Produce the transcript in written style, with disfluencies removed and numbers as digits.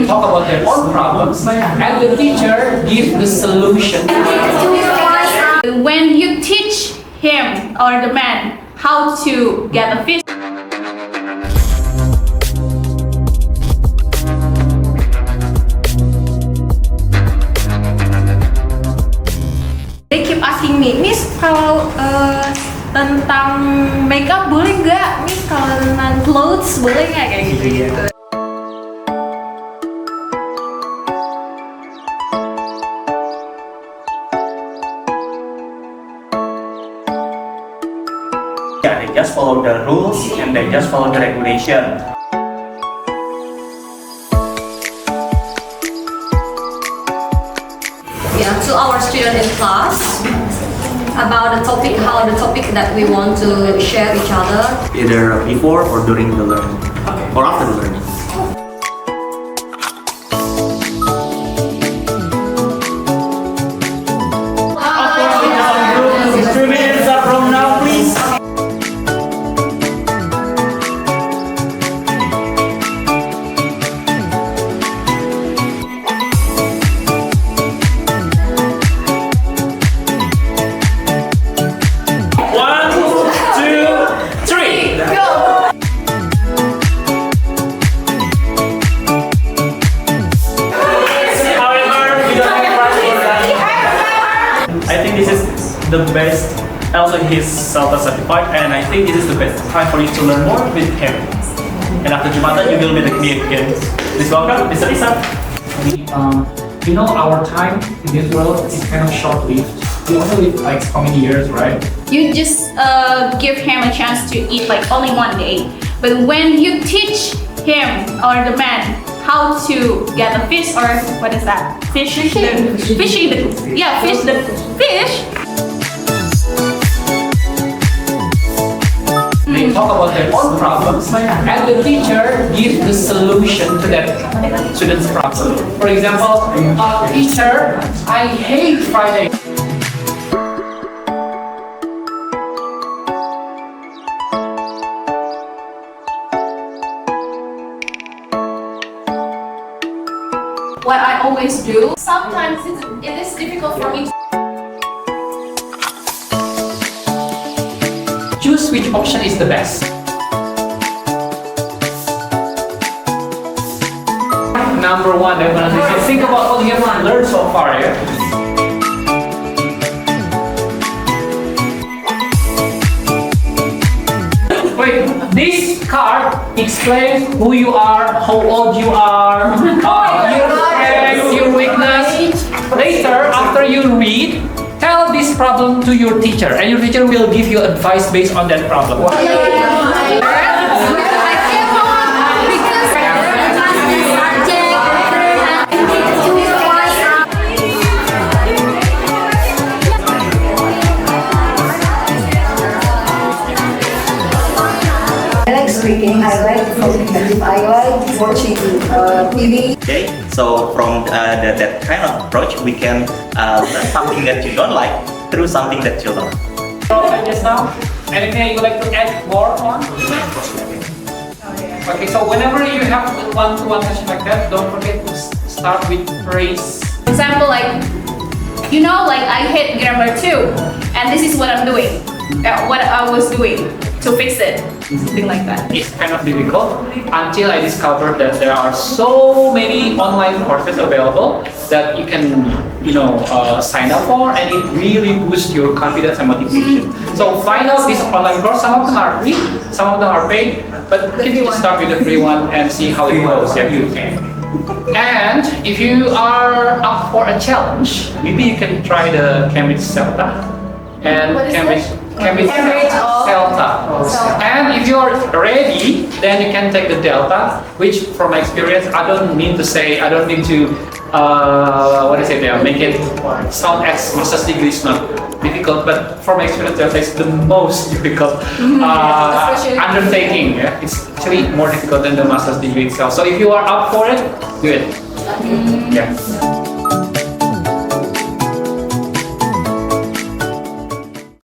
talk about their own problems, and the teacher gives the solution. When you teach him or the man how to get a fish, they keep asking me, Miss, kalau tentang makeup boleh nggak? Miss, kalau tentang clothes boleh nggak? Kayak gitu-gitu. Yeah, they just follow the rules and they just follow the regulation. Yeah, to our student in class about the topic, how the topic that we want to share each other. Either before or during the learning, or after the learning. The best, also he's self-certified, and I think this is the best time for you to learn more with him. And after Jumatan, you will meet me again. Please welcome Mr. Isan. You know, our time in this world is kind of short-lived. We only live like how many years, right? you just give him a chance to eat like only one day. But when you teach him or the man how to get a fish, or what is that? Fish the fish. They talk about their own problems, and the teacher gives the solution to that student's problem. For example, teacher, I hate Friday. What I always do, sometimes it is difficult for me to Choose which option is the best. Number one, definitely. Think about what you have learned so far, yeah? Wait, this card explains who you are, how old you are, your strength, your weakness. Later, after you read, tell this problem to your teacher, and your teacher will give you advice based on that problem. I like speaking, I like talking, I like watching TV. Okay, so from that kind of approach, we can learn something that you don't like through something that you love. Just now, anything you would like to add more on? Okay, so whenever you have one-to-one session like that, don't forget to start with praise. example, like, you know, like I hate grammar too, and this is what I'm doing, what I was doing to fix it, something like that. It's kind of difficult until I discovered that there are so many online courses available that you can, sign up for, and it really boosts your confidence and motivation. So find out this online course. Some of them are free, some of them are paid, but you can start with the free one and see how it goes. Yeah, you can. And if you are up for a challenge, maybe you can try the Cambridge Celta and Cambridge Celta. And if you are ready, then you can take the Delta, which from my experience, I don't need to make it sound as master's degree is not difficult, but from my experience, Delta is the most difficult undertaking. Yeah? It's actually more difficult than the master's degree itself. So if you are up for it, do it. Yeah.